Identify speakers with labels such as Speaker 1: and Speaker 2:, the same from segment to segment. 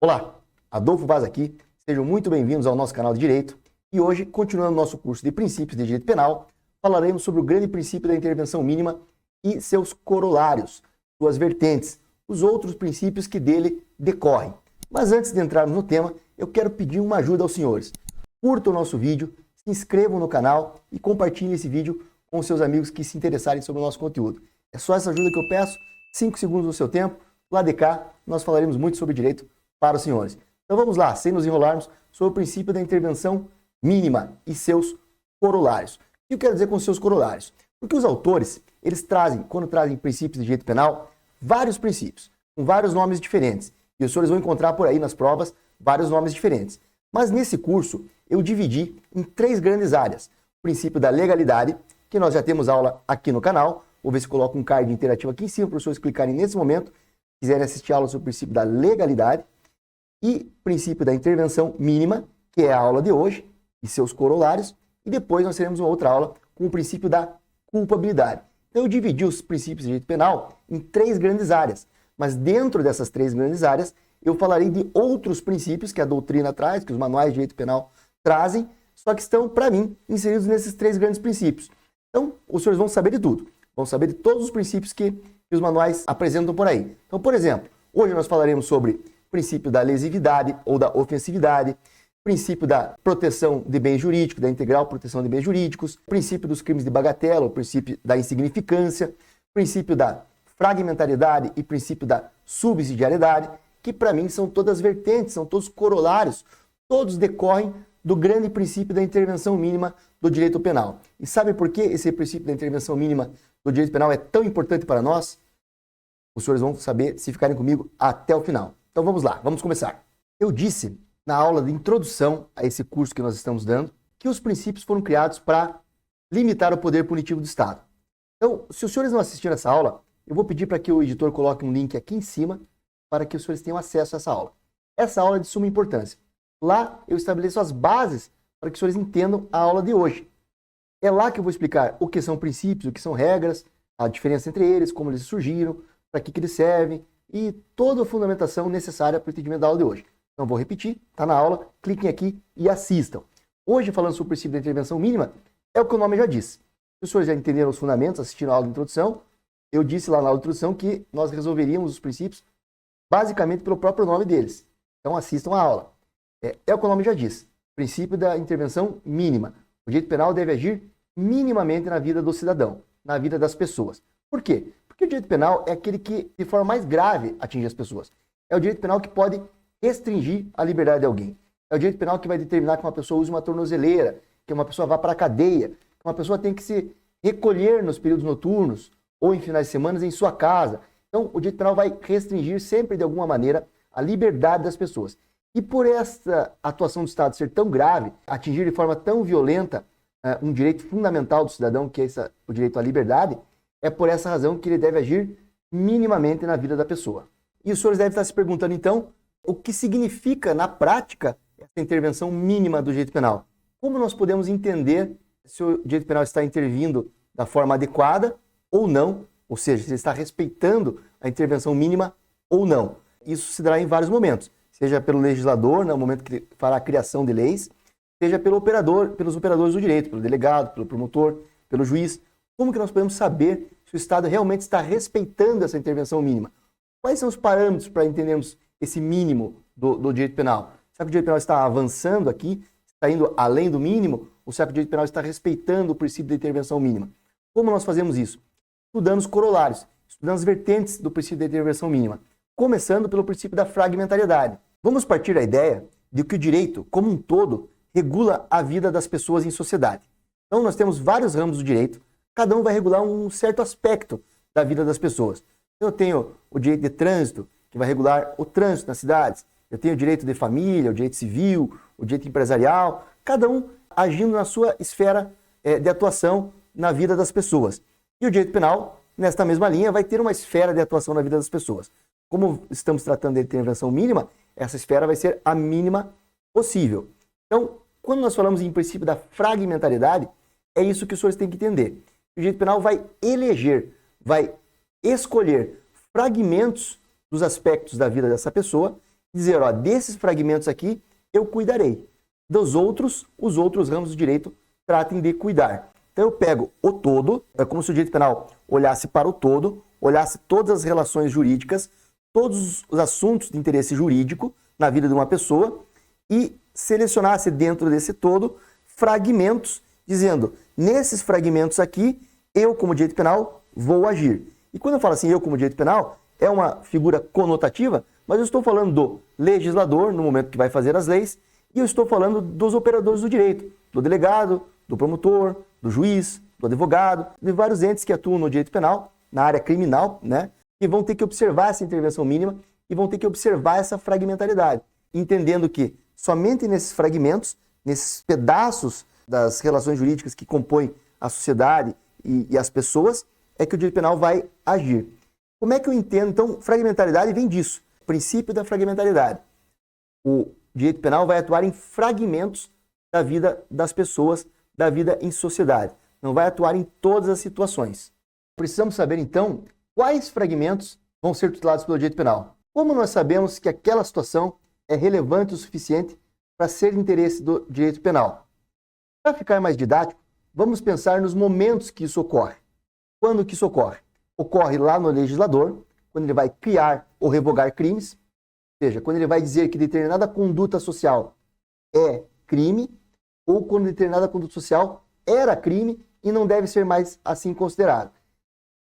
Speaker 1: Olá, Adolfo Vaz aqui, sejam muito bem-vindos ao nosso canal de Direito e hoje, continuando nosso curso de Princípios de Direito Penal, falaremos sobre o grande princípio da intervenção mínima e seus corolários, suas vertentes, os outros princípios que dele decorrem. Mas antes de entrarmos no tema, eu quero pedir uma ajuda aos senhores. Curtam o nosso vídeo, se inscrevam no canal e compartilhem esse vídeo com seus amigos que se interessarem sobre o nosso conteúdo. É só essa ajuda que eu peço, 5 segundos do seu tempo, lá de cá nós falaremos muito sobre direito para os senhores. Então vamos lá, sem nos enrolarmos, sobre o princípio da intervenção mínima e seus corolários. O que eu quero dizer com seus corolários? Porque os autores, eles trazem, quando trazem princípios de direito penal, vários princípios, com vários nomes diferentes. E os senhores vão encontrar por aí nas provas vários nomes diferentes. Mas nesse curso, eu dividi em 3 grandes áreas. O princípio da legalidade, que nós já temos aula aqui no canal. Vou ver se coloco um card interativo aqui em cima para os senhores clicarem nesse momento, se quiserem assistir a aula sobre o princípio da legalidade. E princípio da intervenção mínima, que é a aula de hoje, e seus corolários, e depois nós teremos uma outra aula com o princípio da culpabilidade. Então eu dividi os princípios de direito penal em 3 grandes áreas, mas dentro dessas 3 grandes áreas eu falarei de outros princípios que a doutrina traz, que os manuais de direito penal trazem, só que estão, para mim, inseridos nesses 3 grandes princípios. Então os senhores vão saber de tudo, vão saber de todos os princípios que os manuais apresentam por aí. Então, por exemplo, hoje nós falaremos sobre princípio da lesividade ou da ofensividade, princípio da proteção de bens jurídicos, da integral proteção de bens jurídicos, princípio dos crimes de bagatela, o princípio da insignificância, princípio da fragmentariedade e princípio da subsidiariedade, que para mim são todas vertentes, são todos corolários, todos decorrem do grande princípio da intervenção mínima do direito penal. E sabe por que esse princípio da intervenção mínima do direito penal é tão importante para nós? Os senhores vão saber se ficarem comigo até o final. Então vamos lá, vamos começar. Eu disse na aula de introdução a esse curso que nós estamos dando que os princípios foram criados para limitar o poder punitivo do Estado. Então, se os senhores não assistiram essa aula, eu vou pedir para que o editor coloque um link aqui em cima para que os senhores tenham acesso a essa aula. Essa aula é de suma importância. Lá eu estabeleço as bases para que os senhores entendam a aula de hoje. É lá que eu vou explicar o que são princípios, o que são regras, a diferença entre eles, como eles surgiram, para que eles servem, e toda a fundamentação necessária para o entendimento da aula de hoje. Então vou repetir, está na aula, cliquem aqui e assistam. Hoje, falando sobre o princípio da intervenção mínima, é o que o nome já diz. Se os senhores já entenderam os fundamentos, assistiram a aula de introdução, eu disse lá na aula de introdução que nós resolveríamos os princípios basicamente pelo próprio nome deles. Então assistam a aula. É o que o nome já diz, princípio da intervenção mínima. O direito penal deve agir minimamente na vida do cidadão, na vida das pessoas. Por quê? Porque o direito penal é aquele que, de forma mais grave, atinge as pessoas. É o direito penal que pode restringir a liberdade de alguém. É o direito penal que vai determinar que uma pessoa use uma tornozeleira, que uma pessoa vá para a cadeia, que uma pessoa tem que se recolher nos períodos noturnos ou em finais de semana em sua casa. Então, o direito penal vai restringir sempre, de alguma maneira, a liberdade das pessoas. E por essa atuação do Estado ser tão grave, atingir de forma tão violenta um direito fundamental do cidadão, que é o direito à liberdade, é por essa razão que ele deve agir minimamente na vida da pessoa. E os senhores devem estar se perguntando, então, o que significa, na prática, essa intervenção mínima do direito penal? Como nós podemos entender se o direito penal está intervindo da forma adequada ou não, ou seja, se ele está respeitando a intervenção mínima ou não? Isso se dará em vários momentos, seja pelo legislador, no momento que ele fará a criação de leis, seja pelos operadores do direito, pelo delegado, pelo promotor, pelo juiz. Como que nós podemos saber se o Estado realmente está respeitando essa intervenção mínima? Quais são os parâmetros para entendermos esse mínimo do direito penal? Será que o direito penal está avançando aqui, está indo além do mínimo, ou será que o direito penal está respeitando o princípio da intervenção mínima? Como nós fazemos isso? Estudando os corolários, estudando as vertentes do princípio da intervenção mínima, começando pelo princípio da fragmentariedade. Vamos partir da ideia de que o direito, como um todo, regula a vida das pessoas em sociedade. Então nós temos vários ramos do direito, cada um vai regular um certo aspecto da vida das pessoas. Eu tenho o direito de trânsito, que vai regular o trânsito nas cidades. Eu tenho o direito de família, o direito civil, o direito empresarial, cada um agindo na sua esfera de atuação na vida das pessoas. E o direito penal, nesta mesma linha, vai ter uma esfera de atuação na vida das pessoas. Como estamos tratando de intervenção mínima, essa esfera vai ser a mínima possível. Então, quando nós falamos em princípio da fragmentariedade, é isso que os senhores têm que entender. O direito penal vai eleger, vai escolher fragmentos dos aspectos da vida dessa pessoa dizer, ó, desses fragmentos aqui eu cuidarei. Dos outros, os outros ramos do direito tratem de cuidar. Então eu pego o todo, é como se o direito penal olhasse para o todo, olhasse todas as relações jurídicas, todos os assuntos de interesse jurídico na vida de uma pessoa e selecionasse dentro desse todo fragmentos, dizendo, nesses fragmentos aqui, eu como direito penal vou agir. E quando eu falo assim, eu como direito penal, é uma figura conotativa, mas eu estou falando do legislador, no momento que vai fazer as leis, e eu estou falando dos operadores do direito, do delegado, do promotor, do juiz, do advogado, de vários entes que atuam no direito penal, na área criminal, né, que vão ter que observar essa intervenção mínima e vão ter que observar essa fragmentaridade, entendendo que somente nesses fragmentos, nesses pedaços das relações jurídicas que compõem a sociedade e as pessoas, é que o direito penal vai agir. Como é que eu entendo? Então, fragmentaridade vem disso, o princípio da fragmentaridade. O direito penal vai atuar em fragmentos da vida das pessoas, da vida em sociedade. Não vai atuar em todas as situações. Precisamos saber, então, quais fragmentos vão ser tutelados pelo direito penal. Como nós sabemos que aquela situação é relevante o suficiente para ser de interesse do direito penal? Para ficar mais didático, vamos pensar nos momentos que isso ocorre. Quando que isso ocorre? Ocorre lá no legislador, quando ele vai criar ou revogar crimes, ou seja, quando ele vai dizer que determinada conduta social é crime, ou quando determinada conduta social era crime e não deve ser mais assim considerado.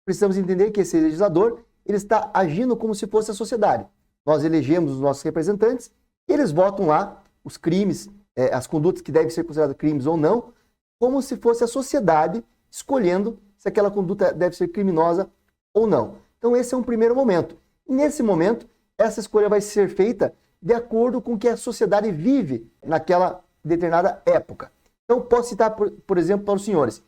Speaker 1: Precisamos entender que esse legislador ele está agindo como se fosse a sociedade. Nós elegemos os nossos representantes e eles votam lá os crimes, as condutas que devem ser consideradas crimes ou não, como se fosse a sociedade escolhendo se aquela conduta deve ser criminosa ou não. Então esse é um primeiro momento. E nesse momento, essa escolha vai ser feita de acordo com o que a sociedade vive naquela determinada época. Então posso citar, por exemplo, para os senhores.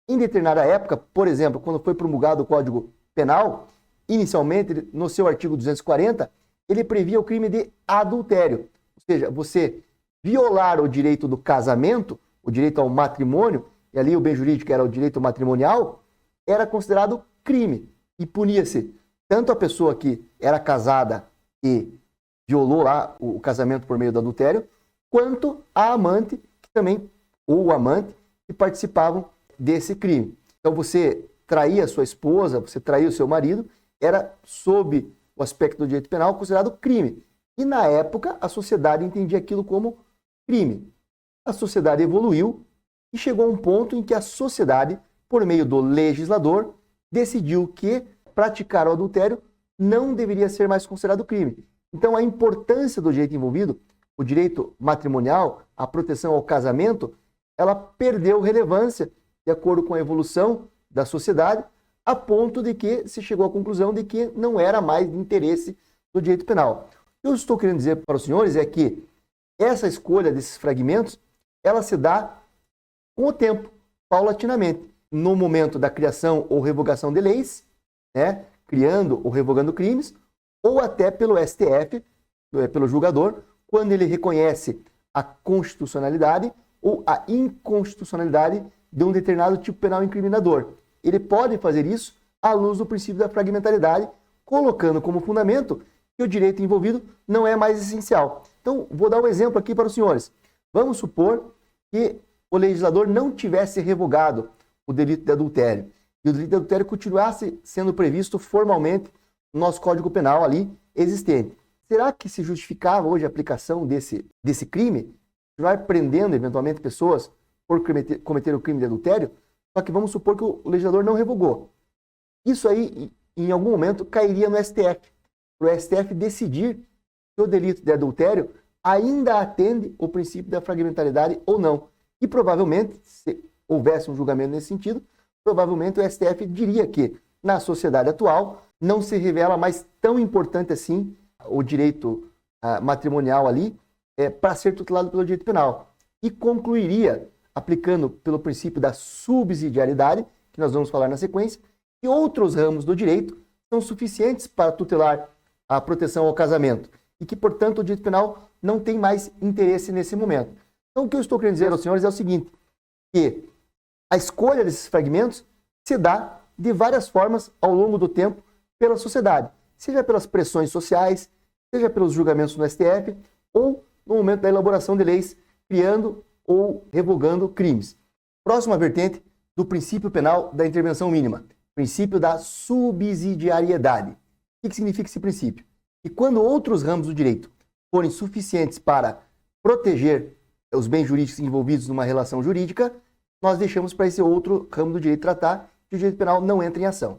Speaker 1: Em determinada época, por exemplo, quando foi promulgado o Código Penal, inicialmente, no seu artigo 240, ele previa o crime de adultério. Ou seja, você violar o direito do casamento, o direito ao matrimônio, e ali o bem jurídico era o direito matrimonial, era considerado crime. E punia-se tanto a pessoa que era casada e violou lá o casamento por meio do adultério, quanto a amante, que também, ou o amante, que participavam desse crime. Então você trair a sua esposa, você trair o seu marido, era, sob o aspecto do direito penal, considerado crime. E na época, a sociedade entendia aquilo como crime. A sociedade evoluiu e chegou a um ponto em que a sociedade, por meio do legislador, decidiu que praticar o adultério não deveria ser mais considerado crime. Então a importância do direito envolvido, o direito matrimonial, a proteção ao casamento, ela perdeu relevância de acordo com a evolução da sociedade, a ponto de que se chegou à conclusão de que não era mais de interesse do direito penal. O que eu estou querendo dizer para os senhores é que essa escolha desses fragmentos, ela se dá com o tempo, paulatinamente. No momento da criação ou revogação de leis, né, criando ou revogando crimes, ou até pelo STF, pelo julgador, quando ele reconhece a constitucionalidade ou a inconstitucionalidade de um determinado tipo penal incriminador. Ele pode fazer isso à luz do princípio da fragmentaridade, colocando como fundamento que o direito envolvido não é mais essencial. Então, vou dar um exemplo aqui para os senhores. Vamos supor que o legislador não tivesse revogado o delito de adultério e o delito de adultério continuasse sendo previsto formalmente no nosso Código Penal ali existente. Será que se justificava hoje a aplicação desse crime? Continuar prendendo eventualmente pessoas por cometer o crime de adultério? Só que vamos supor que o legislador não revogou. Isso aí, em algum momento, cairia no STF. Para o STF decidir se o delito de adultério ainda atende o princípio da fragmentaridade ou não. E provavelmente, se houvesse um julgamento nesse sentido, provavelmente o STF diria que, na sociedade atual, não se revela mais tão importante assim o direito matrimonial ali para ser tutelado pelo direito penal. E concluiria, aplicando pelo princípio da subsidiariedade, que nós vamos falar na sequência, que outros ramos do direito são suficientes para tutelar a proteção ao casamento e que, portanto, o direito penal não tem mais interesse nesse momento. Então, o que eu estou querendo dizer aos senhores é o seguinte, que a escolha desses fragmentos se dá de várias formas ao longo do tempo pela sociedade, seja pelas pressões sociais, seja pelos julgamentos no STF ou no momento da elaboração de leis, criando ou revogando crimes. Próxima vertente do princípio penal da intervenção mínima, princípio da subsidiariedade. O que significa esse princípio? Que quando outros ramos do direito forem suficientes para proteger os bens jurídicos envolvidos numa relação jurídica, nós deixamos para esse outro ramo do direito tratar e o direito penal não entra em ação.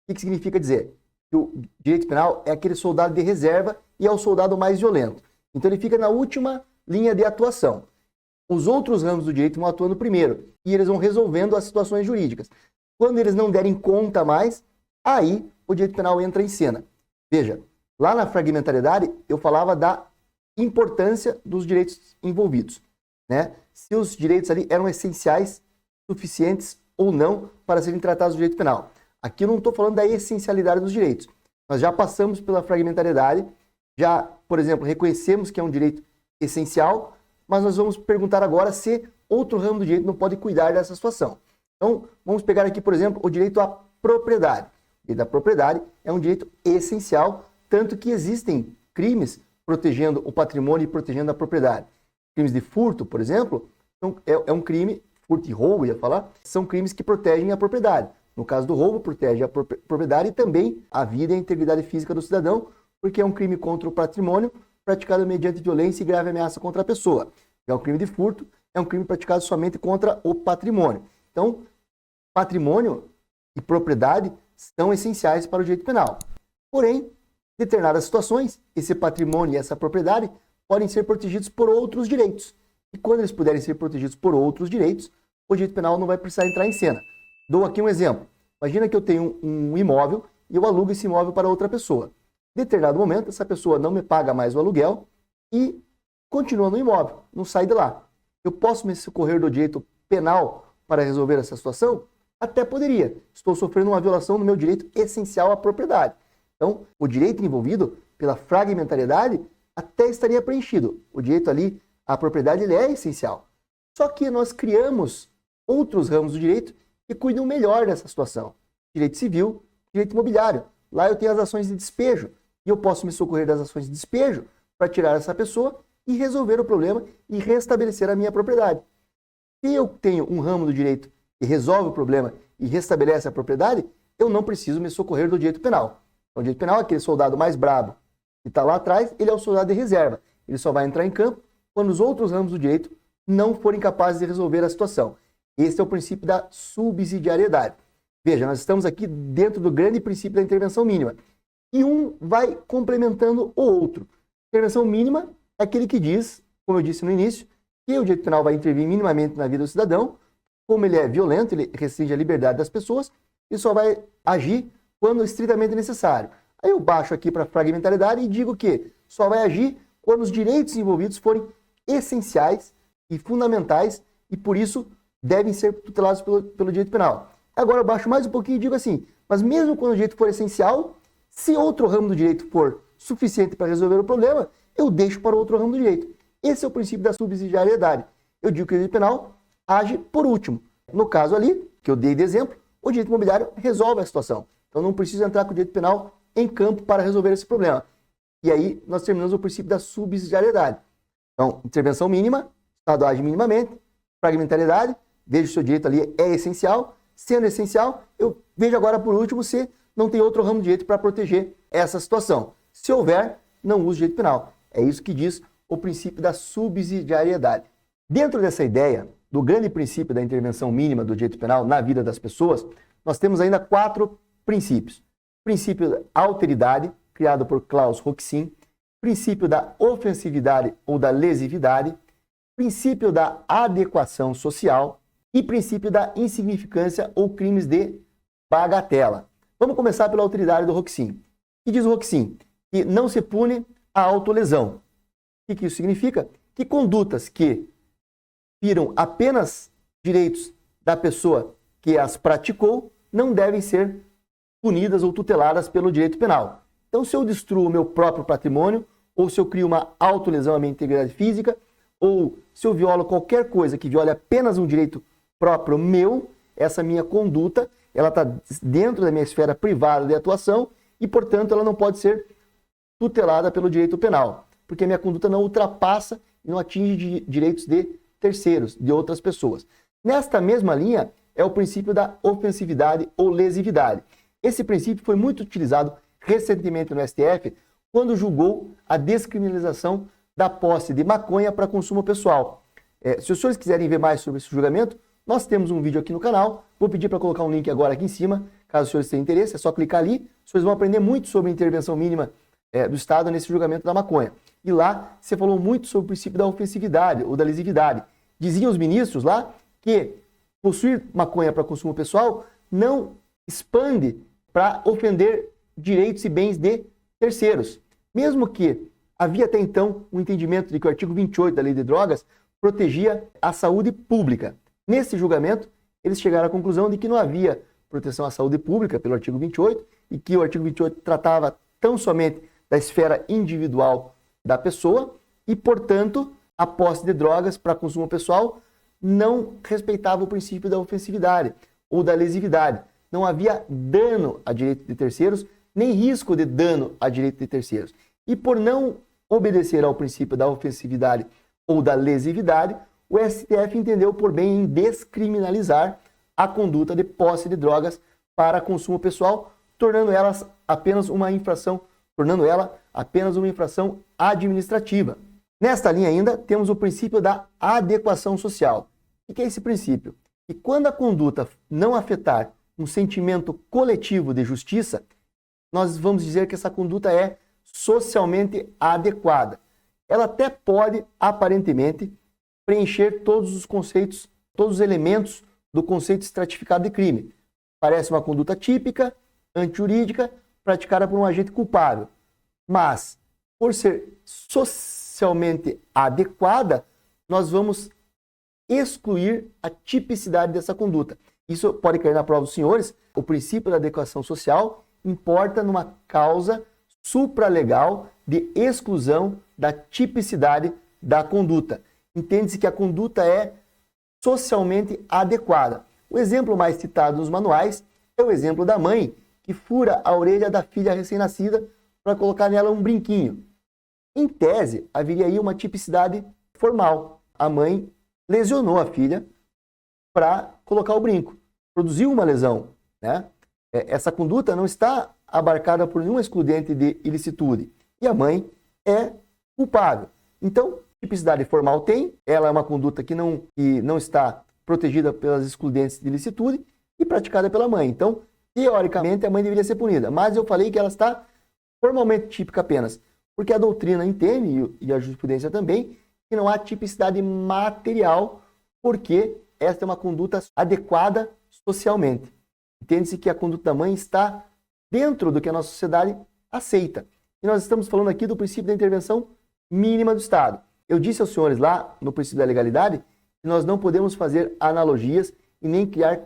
Speaker 1: O que significa dizer? Que o direito penal é aquele soldado de reserva e é o soldado mais violento. Então ele fica na última linha de atuação. Os outros ramos do direito vão atuando primeiro e eles vão resolvendo as situações jurídicas. Quando eles não derem conta mais, aí o direito penal entra em cena. Veja, lá na fragmentariedade eu falava da importância dos direitos envolvidos, né? Se os direitos ali eram essenciais, suficientes ou não para serem tratados no direito penal. Aqui eu não estou falando da essencialidade dos direitos. Nós já passamos pela fragmentariedade, já, por exemplo, reconhecemos que é um direito essencial, mas nós vamos perguntar agora se outro ramo do direito não pode cuidar dessa situação. Então, vamos pegar aqui, por exemplo, o direito à propriedade. O direito à propriedade é um direito essencial, tanto que existem crimes protegendo o patrimônio e protegendo a propriedade. Crimes de furto, por exemplo, é um crime, furto e roubo, ia falar, são crimes que protegem a propriedade. No caso do roubo, protege a propriedade e também a vida e a integridade física do cidadão, porque é um crime contra o patrimônio praticado mediante violência e grave ameaça contra a pessoa. Já o crime de furto é um crime praticado somente contra o patrimônio. Então, patrimônio e propriedade são essenciais para o direito penal. Porém, em determinadas situações, esse patrimônio e essa propriedade podem ser protegidos por outros direitos. E quando eles puderem ser protegidos por outros direitos, o direito penal não vai precisar entrar em cena. Dou aqui um exemplo. Imagina que eu tenho um imóvel e eu alugo esse imóvel para outra pessoa. Em determinado momento, essa pessoa não me paga mais o aluguel e continua no imóvel, não sai de lá. Eu posso me socorrer do direito penal para resolver essa situação? Até poderia. Estou sofrendo uma violação do meu direito essencial à propriedade. Então, o direito envolvido pela fragmentariedade até estaria preenchido. O direito ali à propriedade ele é essencial. Só que nós criamos outros ramos do direito que cuidam melhor dessa situação. Direito civil, direito imobiliário. Lá eu tenho as ações de despejo e eu posso me socorrer das ações de despejo para tirar essa pessoa e resolver o problema e restabelecer a minha propriedade. Se eu tenho um ramo do direito que resolve o problema e restabelece a propriedade, eu não preciso me socorrer do direito penal. Então, o direito penal é aquele soldado mais brabo que está lá atrás, ele é o soldado de reserva. Ele só vai entrar em campo quando os outros ramos do direito não forem capazes de resolver a situação. Esse é o princípio da subsidiariedade. Veja, nós estamos aqui dentro do grande princípio da intervenção mínima. E um vai complementando o outro. Intervenção mínima é aquele que diz, como eu disse no início, que o direito penal vai intervir minimamente na vida do cidadão, como ele é violento, ele restringe a liberdade das pessoas, e só vai agir quando estritamente necessário. Aí eu baixo aqui para a fragmentariedade e digo que só vai agir quando os direitos envolvidos forem essenciais e fundamentais e, por isso, devem ser tutelados pelo direito penal. Agora eu baixo mais um pouquinho e digo assim, mas mesmo quando o direito for essencial, se outro ramo do direito for suficiente para resolver o problema, eu deixo para outro ramo do direito. Esse é o princípio da subsidiariedade. Eu digo que o direito penal age por último. No caso ali, que eu dei de exemplo, o direito imobiliário resolve a situação. Então não preciso entrar com o direito penal em campo para resolver esse problema. E aí nós terminamos o princípio da subsidiariedade. Então, intervenção mínima, o Estado age minimamente, fragmentariedade, vejo se o seu direito ali é essencial. Sendo essencial, eu vejo agora por último se não tem outro ramo de direito para proteger essa situação. Se houver, não use direito penal. É isso que diz o princípio da subsidiariedade. Dentro dessa ideia do grande princípio da intervenção mínima do direito penal na vida das pessoas, nós temos ainda 4 princípios. Princípio da alteridade, criado por Klaus Roxin, princípio da ofensividade ou da lesividade, princípio da adequação social e princípio da insignificância ou crimes de bagatela. Vamos começar pela alteridade do Roxin. O que diz o Roxin? Que não se pune a autolesão. O que isso significa? Que condutas que firam apenas direitos da pessoa que as praticou não devem ser punidas ou tuteladas pelo direito penal. Então, se eu destruo o meu próprio patrimônio, ou se eu crio uma autolesão à minha integridade física, ou se eu violo qualquer coisa que viole apenas um direito próprio meu, essa minha conduta, ela está dentro da minha esfera privada de atuação e, portanto, ela não pode ser tutelada pelo direito penal, porque a minha conduta não ultrapassa e não atinge direitos de terceiros, de outras pessoas. Nesta mesma linha é o princípio da ofensividade ou lesividade. Esse princípio foi muito utilizado recentemente no STF, quando julgou a descriminalização da posse de maconha para consumo pessoal. Se os senhores quiserem ver mais sobre esse julgamento, nós temos um vídeo aqui no canal. Vou pedir para colocar um link agora aqui em cima, caso os senhores tenham interesse. É só clicar ali. Os senhores vão aprender muito sobre a intervenção mínima do Estado nesse julgamento da maconha. E lá você falou muito sobre o princípio da ofensividade ou da lesividade. Diziam os ministros lá que possuir maconha para consumo pessoal não expande para ofender direitos e bens de terceiros. Mesmo que havia até então um entendimento de que o artigo 28 da Lei de Drogas protegia a saúde pública. Nesse julgamento, eles chegaram à conclusão de que não havia proteção à saúde pública pelo artigo 28 e que o artigo 28 tratava tão somente da esfera individual da pessoa e, portanto, a posse de drogas para consumo pessoal não respeitava o princípio da ofensividade ou da lesividade. Não havia dano a direito de terceiros, nem risco de dano a direito de terceiros. E por não obedecer ao princípio da ofensividade ou da lesividade, o STF entendeu por bem em descriminalizar a conduta de posse de drogas para consumo pessoal, tornando ela apenas uma infração administrativa. Nesta linha ainda, temos o princípio da adequação social. O que é esse princípio? Que quando a conduta não afetar um sentimento coletivo de justiça, nós vamos dizer que essa conduta é socialmente adequada. Ela até pode, aparentemente, preencher todos os conceitos, todos os elementos do conceito estratificado de crime. Parece uma conduta típica, antijurídica, praticada por um agente culpável. Mas, por ser socialmente adequada, nós vamos excluir a tipicidade dessa conduta. Isso pode cair na prova dos senhores. O princípio da adequação social importa numa causa supralegal de exclusão da tipicidade da conduta. Entende-se que a conduta é socialmente adequada. O exemplo mais citado nos manuais é o exemplo da mãe que fura a orelha da filha recém-nascida para colocar nela um brinquinho. Em tese, haveria aí uma tipicidade formal. A mãe lesionou a filha para colocar o brinco. Produziu uma lesão, né? Essa conduta não está abarcada por nenhum excludente de ilicitude. E a mãe é culpável. Então, tipicidade formal tem, ela é uma conduta que não está protegida pelas excludentes de ilicitude e praticada pela mãe. Então, teoricamente, a mãe deveria ser punida. Mas eu falei que ela está formalmente típica apenas, porque a doutrina entende, e a jurisprudência também, que não há tipicidade material, porque esta é uma conduta adequada socialmente. Entende-se que a conduta da mãe está dentro do que a nossa sociedade aceita. E nós estamos falando aqui do princípio da intervenção mínima do Estado. Eu disse aos senhores lá, no princípio da legalidade, que nós não podemos fazer analogias e nem criar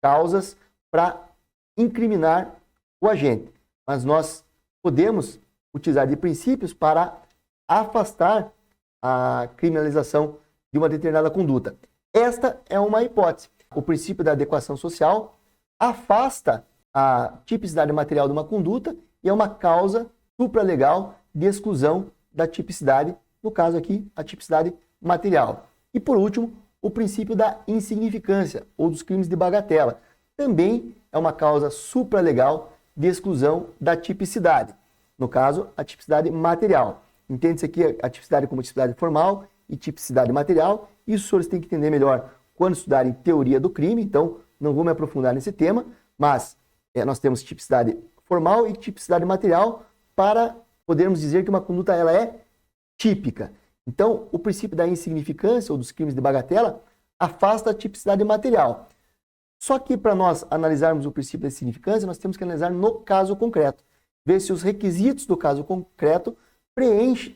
Speaker 1: causas para incriminar o agente. Mas nós podemos utilizar de princípios para afastar a criminalização de uma determinada conduta. Esta é uma hipótese. O princípio da adequação social afasta a tipicidade material de uma conduta e é uma causa supralegal de exclusão da tipicidade, no caso aqui, a tipicidade material. E por último, o princípio da insignificância ou dos crimes de bagatela. Também é uma causa supralegal de exclusão da tipicidade, no caso, a tipicidade material. Entende-se aqui a tipicidade como tipicidade formal e tipicidade material. Isso os senhores têm que entender melhor quando estudarem teoria do crime, então não vou me aprofundar nesse tema, mas nós temos tipicidade formal e tipicidade material para podermos dizer que uma conduta ela é típica. Então, o princípio da insignificância ou dos crimes de bagatela afasta a tipicidade material. Só que para nós analisarmos o princípio da insignificância, nós temos que analisar no caso concreto, ver se os requisitos do caso concreto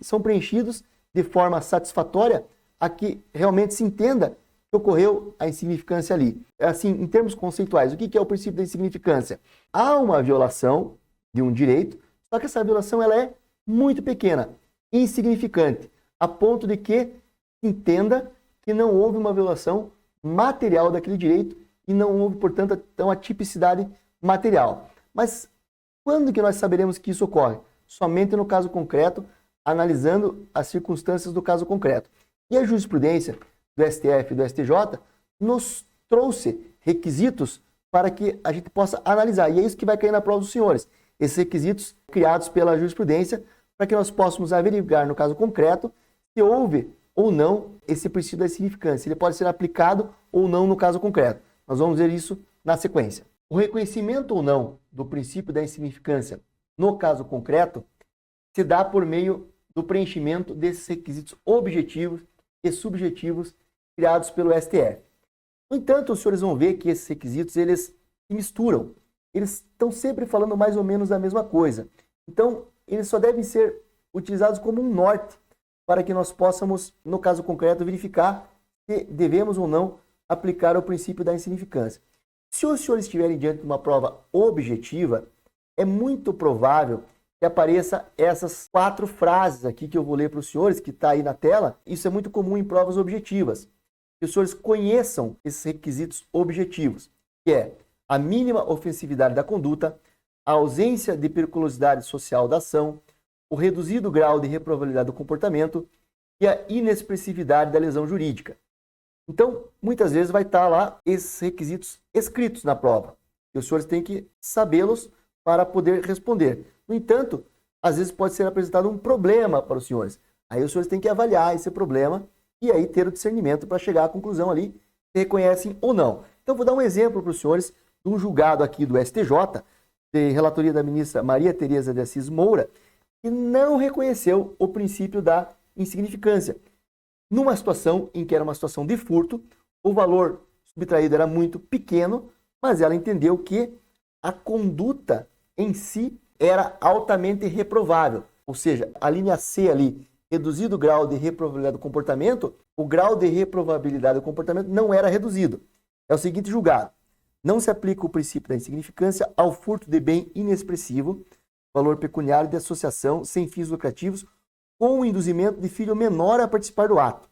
Speaker 1: são preenchidos de forma satisfatória a que realmente se entenda que ocorreu a insignificância ali. Assim, em termos conceituais, o que é o princípio da insignificância? Há uma violação de um direito, só que essa violação ela é muito pequena, insignificante, a ponto de que entenda que não houve uma violação material daquele direito e não houve, portanto, então, a tipicidade material. Mas quando que nós saberemos que isso ocorre? somente no caso concreto, analisando as circunstâncias do caso concreto. E a jurisprudência do STF e do STJ nos trouxe requisitos para que a gente possa analisar. E é isso que vai cair na prova dos senhores. Esses requisitos criados pela jurisprudência para que nós possamos averiguar no caso concreto se houve ou não esse princípio da insignificância. Ele pode ser aplicado ou não no caso concreto. Nós vamos ver isso na sequência. O reconhecimento ou não do princípio da insignificância no caso concreto se dá por meio do preenchimento desses requisitos objetivos e subjetivos criados pelo STF. No entanto, os senhores vão ver que esses requisitos eles se misturam. Eles estão sempre falando mais ou menos da mesma coisa. Então, eles só devem ser utilizados como um norte para que nós possamos, no caso concreto, verificar se devemos ou não aplicar o princípio da insignificância. Se os senhores estiverem diante de uma prova objetiva, é muito provável que apareça essas 4 frases aqui que eu vou ler para os senhores, que está aí na tela. Isso é muito comum em provas objetivas. Que os senhores conheçam esses requisitos objetivos, que é a mínima ofensividade da conduta, a ausência de periculosidade social da ação, o reduzido grau de reprovabilidade do comportamento e a inexpressividade da lesão jurídica. Então, muitas vezes vai estar lá esses requisitos escritos na prova. E os senhores têm que sabê-los para poder responder. No entanto, às vezes pode ser apresentado um problema para os senhores. Aí os senhores têm que avaliar esse problema e aí ter o discernimento para chegar à conclusão ali se reconhecem ou não. Então, vou dar um exemplo para os senhores de um julgado aqui do STJ, de relatoria da ministra Maria Tereza de Assis Moura, que não reconheceu o princípio da insignificância. Numa situação em que era uma situação de furto, o valor subtraído era muito pequeno, mas ela entendeu que a conduta em si era altamente reprovável. Ou seja, a linha C ali, reduzido o grau de reprovabilidade do comportamento, o grau de reprovabilidade do comportamento não era reduzido. É o seguinte julgado: não se aplica o princípio da insignificância ao furto de bem inexpressivo, valor pecuniário de associação sem fins lucrativos, com o induzimento de filho menor a participar do ato.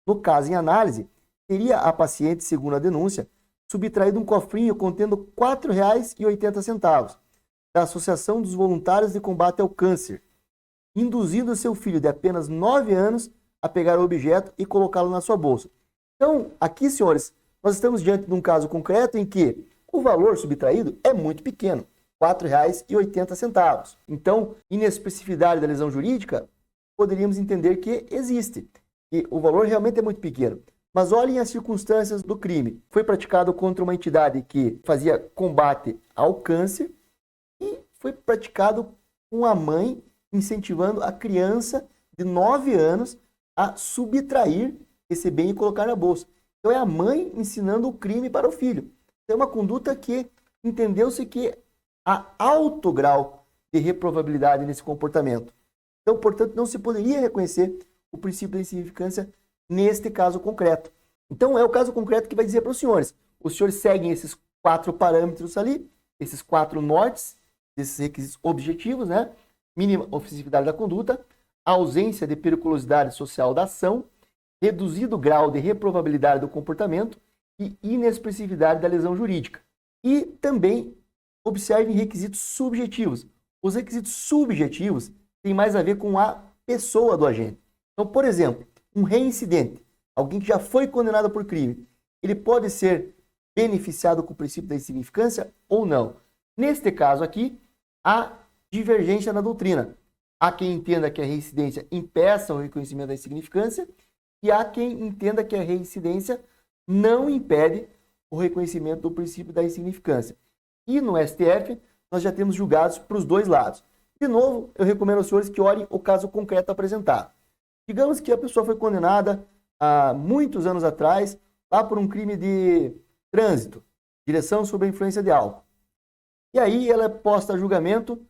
Speaker 1: No caso em análise, teria a paciente, segundo a denúncia, subtraído um cofrinho contendo R$ 4,80 da Associação dos Voluntários de Combate ao Câncer, induzindo seu filho de apenas 9 anos a pegar o objeto e colocá-lo na sua bolsa. Então, aqui, senhores, nós estamos diante de um caso concreto em que o valor subtraído é muito pequeno, R$ 4,80. Então, inexpressividade da lesão jurídica, poderíamos entender que existe. E o valor realmente é muito pequeno. Mas olhem as circunstâncias do crime. Foi praticado contra uma entidade que fazia combate ao câncer e foi praticado com a mãe incentivando a criança de 9 anos a subtrair esse bem e colocar na bolsa. Então é a mãe ensinando o crime para o filho. É uma conduta que entendeu-se que há alto grau de reprovabilidade nesse comportamento. Então, portanto, não se poderia reconhecer o princípio da insignificância neste caso concreto. Então, é o caso concreto que vai dizer para os senhores seguem esses 4 parâmetros ali, esses 4 nortes, esses requisitos objetivos, né? Mínima ofensividade da conduta, ausência de periculosidade social da ação, reduzido grau de reprovabilidade do comportamento e inexpressividade da lesão jurídica. E também observem requisitos subjetivos. Os requisitos subjetivos têm mais a ver com a pessoa do agente. Então, por exemplo, um reincidente, alguém que já foi condenado por crime, ele pode ser beneficiado com o princípio da insignificância ou não. Neste caso aqui, há divergência na doutrina. Há quem entenda que a reincidência impeça o reconhecimento da insignificância e há quem entenda que a reincidência não impede o reconhecimento do princípio da insignificância. E no STF, nós já temos julgados para os dois lados. De novo, eu recomendo aos senhores que olhem o caso concreto apresentado. Digamos que a pessoa foi condenada há muitos anos atrás, lá por um crime de trânsito, direção sob a influência de álcool. E aí ela é posta a julgamento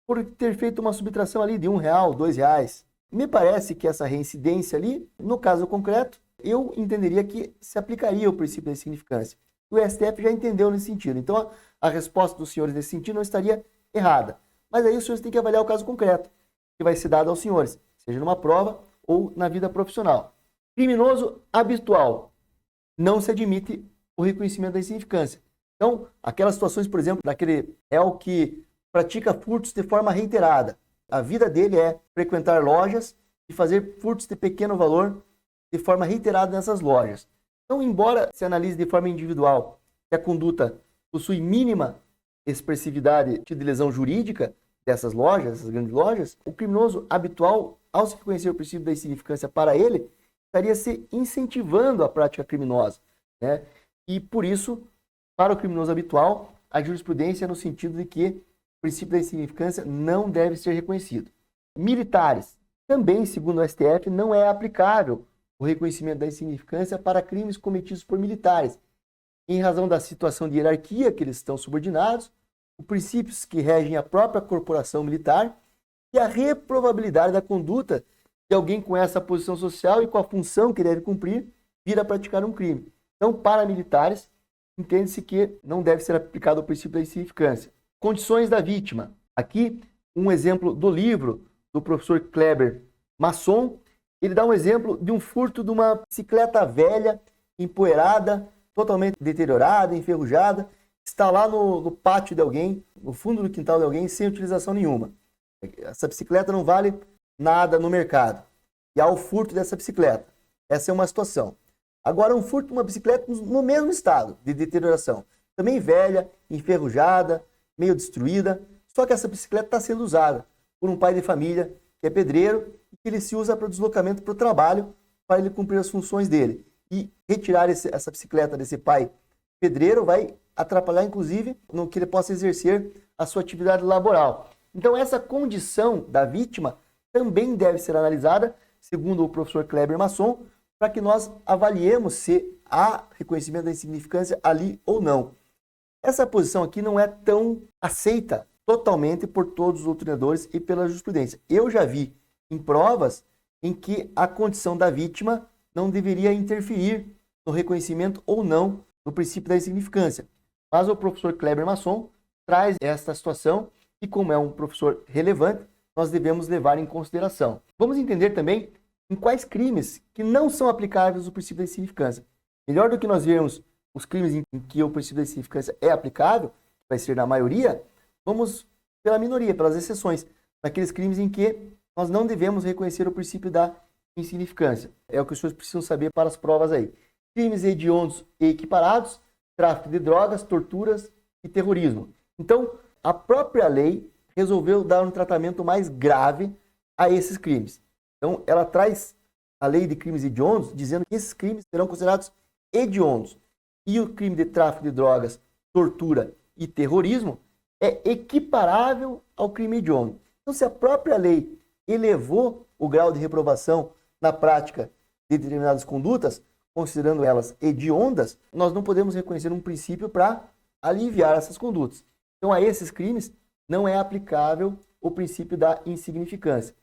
Speaker 1: por ter feito uma subtração ali de R$1, R$2. Me parece que essa reincidência ali, no caso concreto, eu entenderia que se aplicaria o princípio da insignificância. O STF já entendeu nesse sentido. Então, a resposta dos senhores nesse sentido não estaria errada. Mas aí os senhores têm que avaliar o caso concreto, que vai ser dado aos senhores, seja numa prova ou na vida profissional. Criminoso habitual. Não se admite o reconhecimento da insignificância. Então, aquelas situações, por exemplo, daquele réu que pratica furtos de forma reiterada. A vida dele é frequentar lojas e fazer furtos de pequeno valor de forma reiterada nessas lojas. Então, embora se analise de forma individual que a conduta possui mínima expressividade de lesão jurídica dessas lojas, essas grandes lojas, o criminoso habitual, ao se reconhecer o princípio da insignificância para ele, estaria se incentivando a prática criminosa, né? E por isso, para o criminoso habitual, a jurisprudência é no sentido de que o princípio da insignificância não deve ser reconhecido. Militares, também, segundo o STF, não é aplicável o reconhecimento da insignificância para crimes cometidos por militares, em razão da situação de hierarquia que eles estão subordinados, os princípios que regem a própria corporação militar e a reprovabilidade da conduta de alguém com essa posição social e com a função que deve cumprir vir a praticar um crime. Então, para militares, entende-se que não deve ser aplicado o princípio da insignificância. Condições da vítima. Aqui, um exemplo do livro do professor Kleber Masson. Ele dá um exemplo de um furto de uma bicicleta velha, empoeirada, totalmente deteriorada, enferrujada, está lá no pátio de alguém, no fundo do quintal de alguém, sem utilização nenhuma. Essa bicicleta não vale nada no mercado. E há o furto dessa bicicleta. Essa é uma situação. Agora, um furto de uma bicicleta no mesmo estado de deterioração. Também velha, enferrujada, meio destruída. Só que essa bicicleta está sendo usada por um pai de família que é pedreiro e que ele se usa para o deslocamento para o trabalho, para ele cumprir as funções dele. E retirar essa bicicleta desse pai pedreiro vai atrapalhar, inclusive, no que ele possa exercer a sua atividade laboral. Então, essa condição da vítima também deve ser analisada, segundo o professor Kleber Masson, para que nós avaliemos se há reconhecimento da insignificância ali ou não. Essa posição aqui não é tão aceita totalmente por todos os doutrinadores e pela jurisprudência. Eu já vi em provas em que a condição da vítima não deveria interferir no reconhecimento ou não do princípio da insignificância. Mas o professor Kleber Masson traz esta situação e, como é um professor relevante, nós devemos levar em consideração. Vamos entender também em quais crimes que não são aplicáveis o princípio da insignificância. Melhor do que nós vermos os crimes em que o princípio da insignificância é aplicável, vai ser na maioria, vamos pela minoria, pelas exceções, naqueles crimes em que nós não devemos reconhecer o princípio da insignificância. É o que os senhores precisam saber para as provas aí. Crimes hediondos e equiparados, tráfico de drogas, torturas e terrorismo. Então, a própria lei resolveu dar um tratamento mais grave a esses crimes. Então, ela traz a lei de crimes hediondos, dizendo que esses crimes serão considerados hediondos. E o crime de tráfico de drogas, tortura e terrorismo é equiparável ao crime hediondo. Então, se a própria lei elevou o grau de reprovação na prática de determinadas condutas, considerando elas hediondas, nós não podemos reconhecer um princípio para aliviar essas condutas. Então, a esses crimes não é aplicável o princípio da insignificância.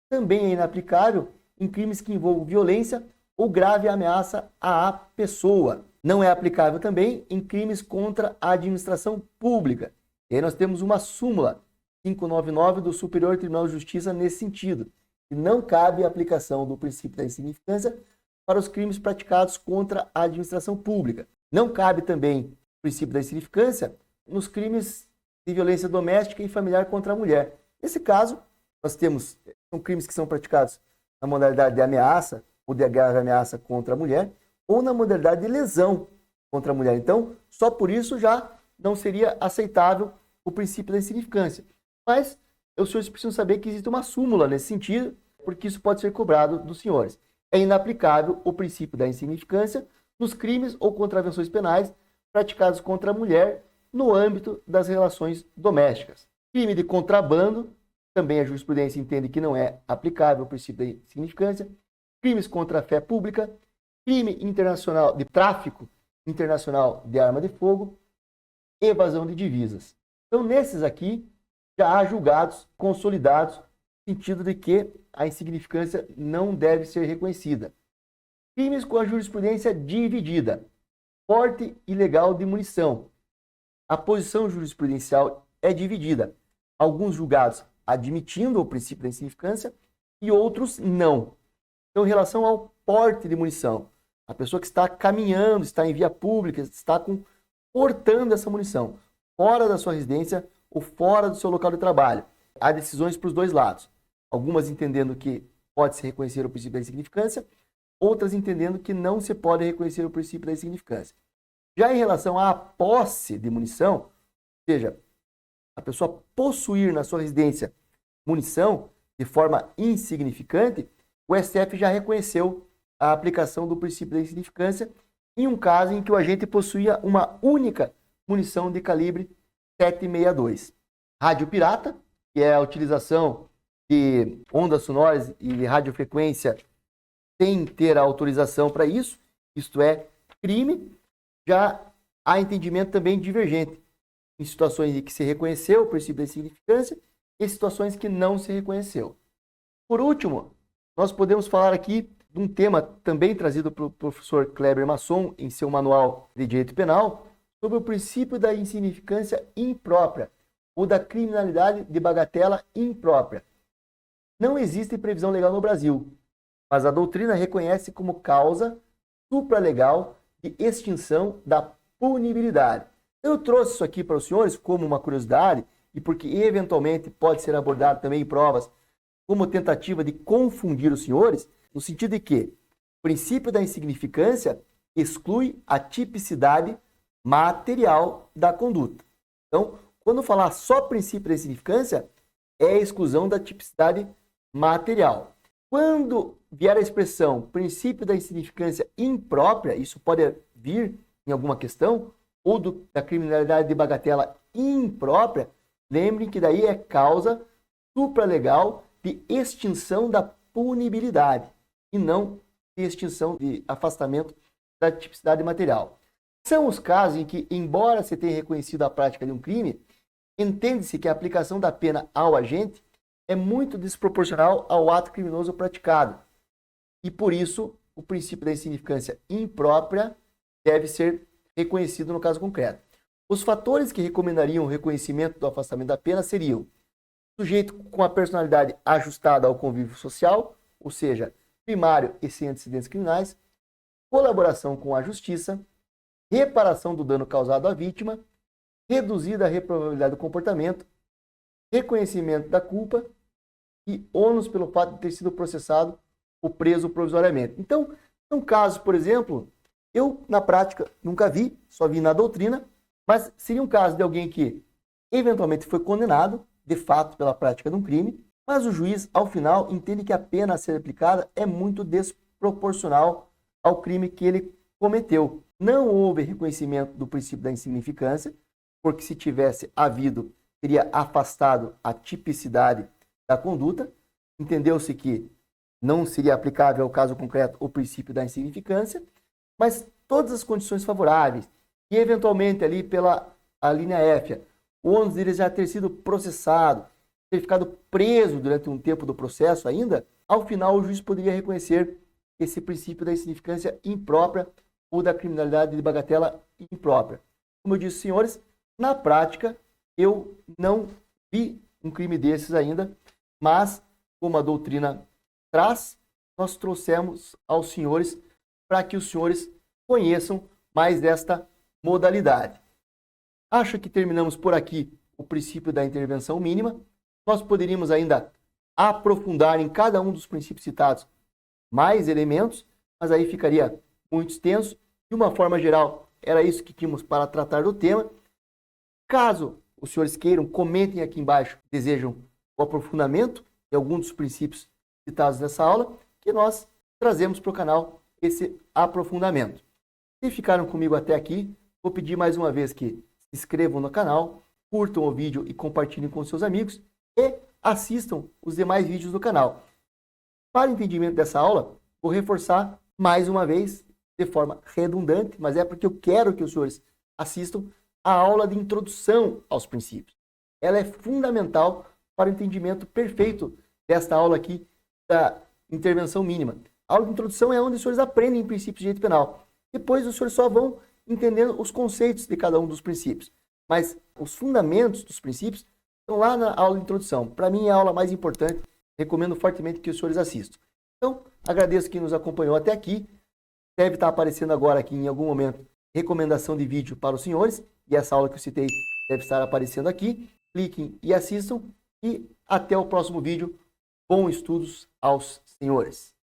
Speaker 1: Também é inaplicável em crimes que envolvam violência ou grave ameaça à pessoa. Não é aplicável também em crimes contra a administração pública. E aí nós temos uma súmula 599 do Superior Tribunal de Justiça nesse sentido, que não cabe a aplicação do princípio da insignificância para os crimes praticados contra a administração pública. Não cabe também o princípio da insignificância nos crimes de violência doméstica e familiar contra a mulher. Nesse caso, nós temos são crimes que são praticados na modalidade de ameaça ou de grave ameaça contra a mulher ou na modalidade de lesão contra a mulher. Então, só por isso já não seria aceitável o princípio da insignificância. Mas os senhores precisam saber que existe uma súmula nesse sentido, porque isso pode ser cobrado dos senhores. É inaplicável o princípio da insignificância nos crimes ou contravenções penais praticados contra a mulher no âmbito das relações domésticas. Crime de contrabando, também a jurisprudência entende que não é aplicável o princípio da insignificância. Crimes contra a fé pública, crime internacional de tráfico internacional de arma de fogo, evasão de divisas. Então, nesses aqui, já há julgados consolidados, no sentido de que a insignificância não deve ser reconhecida. Crimes com a jurisprudência dividida. Porte ilegal de munição. A posição jurisprudencial é dividida. Alguns julgados admitindo o princípio da insignificância e outros não. Então, em relação ao porte de munição, a pessoa que está caminhando, está em via pública, está portando essa munição fora da sua residência ou fora do seu local de trabalho. há decisões para os dois lados. Algumas entendendo que pode-se reconhecer o princípio da insignificância, outras entendendo que não se pode reconhecer o princípio da insignificância. Já em relação à posse de munição, ou seja, a pessoa possuir na sua residência munição de forma insignificante, o STF já reconheceu a aplicação do princípio da insignificância em um caso em que o agente possuía uma única munição de calibre 7,62. Rádio pirata, que é a utilização de ondas sonoras e de radiofrequência sem ter a autorização para isso, isto é, crime. Já há entendimento também divergente em situações em que se reconheceu o princípio da insignificância e situações que não se reconheceu. Por último, nós podemos falar aqui de um tema também trazido pelo professor Kleber Masson em seu manual de direito penal, sobre o princípio da insignificância imprópria ou da criminalidade de bagatela imprópria. Não existe previsão legal no Brasil, mas a doutrina reconhece como causa supralegal de extinção da punibilidade. Eu trouxe isso aqui para os senhores como uma curiosidade e porque eventualmente pode ser abordado também em provas como tentativa de confundir os senhores, no sentido de que o princípio da insignificância exclui a tipicidade material da conduta. Então, quando falar só princípio da insignificância, é a exclusão da tipicidade material. Quando vier a expressão princípio da insignificância imprópria, isso pode vir em alguma questão, ou da criminalidade de bagatela imprópria, lembrem que daí é causa supralegal de extinção da punibilidade e não de extinção de afastamento da tipicidade material. São os casos em que, embora se tenha reconhecido a prática de um crime, entende-se que a aplicação da pena ao agente é muito desproporcional ao ato criminoso praticado. E por isso, o princípio da insignificância imprópria deve ser reconhecido no caso concreto. Os fatores que recomendariam o reconhecimento do afastamento da pena seriam sujeito com a personalidade ajustada ao convívio social, ou seja, primário e sem antecedentes criminais, colaboração com a justiça, reparação do dano causado à vítima, reduzida a reprovabilidade do comportamento, reconhecimento da culpa e ônus pelo fato de ter sido processado ou preso provisoriamente. Então, são casos, por exemplo, eu na prática nunca vi, só vi na doutrina, mas seria um caso de alguém que eventualmente foi condenado, de fato, pela prática de um crime, mas o juiz, ao final, entende que a pena a ser aplicada é muito desproporcional ao crime que ele cometeu. Não houve reconhecimento do princípio da insignificância, porque se tivesse havido, teria afastado a tipicidade da conduta. Entendeu-se que não seria aplicável ao caso concreto o princípio da insignificância, mas todas as condições favoráveis, e eventualmente ali pela a linha F, o ônus dele já ter sido processado, ter ficado preso durante um tempo do processo ainda, ao final o juiz poderia reconhecer esse princípio da insignificância imprópria ou da criminalidade de bagatela imprópria. Como eu disse, senhores, na prática eu não vi um crime desses ainda, mas como a doutrina traz, nós trouxemos aos senhores para que os senhores conheçam mais desta modalidade. Acho que terminamos por aqui o princípio da intervenção mínima. Nós poderíamos ainda aprofundar em cada um dos princípios citados mais elementos, mas aí ficaria muito extenso. De uma forma geral, era isso que tínhamos para tratar do tema. Caso os senhores queiram, comentem aqui embaixo, desejam o aprofundamento de algum dos princípios citados nessa aula, que nós trazemos para o canal esse aprofundamento. Se ficaram comigo até aqui, vou pedir mais uma vez que se inscrevam no canal, curtam o vídeo e compartilhem com seus amigos e assistam os demais vídeos do canal. Para o entendimento dessa aula, vou reforçar mais uma vez, de forma redundante, mas é porque eu quero que os senhores assistam a aula de introdução aos princípios. Ela é fundamental para o entendimento perfeito desta aula aqui da intervenção mínima. A aula de introdução é onde os senhores aprendem princípios de direito penal. Depois os senhores só vão entendendo os conceitos de cada um dos princípios. Mas os fundamentos dos princípios estão lá na aula de introdução. Para mim é a aula mais importante. Recomendo fortemente que os senhores assistam. Então, agradeço quem nos acompanhou até aqui. Deve estar aparecendo agora aqui em algum momento recomendação de vídeo para os senhores. E essa aula que eu citei deve estar aparecendo aqui. Cliquem e assistam. e até o próximo vídeo. Bons estudos aos senhores.